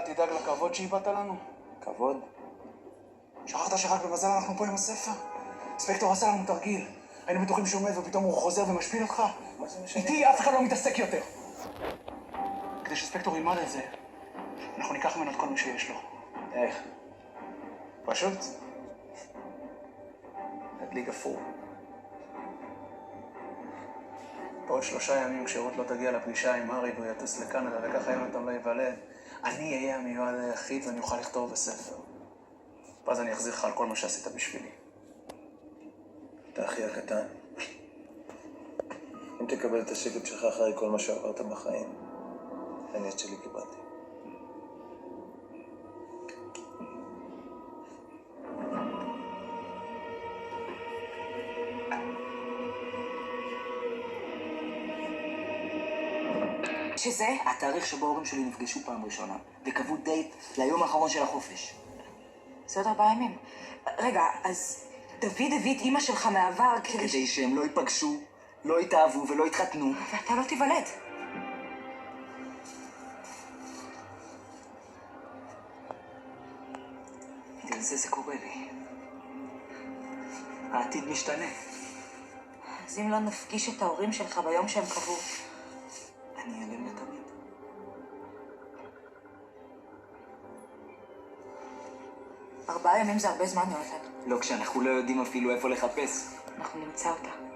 תדאג לכבוד שאיבדת לנו? כבוד? שכחת שרק במזל אנחנו פה עם הספר? ספקטור עשה לנו תרגיל. היינו בטוחים שהוא מת ופתאום הוא חוזר ומשפיל אותך. מה זה משנה? איתי אף אחד לא מתעסק יותר. כדי שספקטור ילמד את זה, אנחנו ניקח ממנו את כל מה שיש לו. איך? פשוט? נדליק אפור. בעוד 3 ימים כשרות לא תגיע לפגישה עם הארי והוא יטוס לקנדה וככה יונתן לא יוולד, אני אהיה המיועד היחיד ואני אוכל לכתוב בספר. ואז אני אחזיר לך על כל מה שעשית בשבילי. אתה אחי הקטן. אם תקבל את השקט שלך אחרי כל מה שעברת בחיים, אני את שלי קיבלתי. שזה? התאריך שבו ההורים שלי נפגשו פעם ראשונה, וקבעו דייט ליום האחרון של החופש. זה עוד 4 ימים. רגע, אז דוד הביא את אמא שלך מהעבר כדי שהם לא ייפגשו, לא יתאהבו ולא יתחתנו. ואתה לא תיוולד. בגלל זה קורה לי. העתיד משתנה. אז אם לא נפגיש את ההורים שלך ביום שהם קבעו, אני אעלם לתמיד. 4 ימים זה הרבה זמן, יונתן. לא כשאנחנו לא יודעים אפילו איפה לחפש. אנחנו נמצא אותה.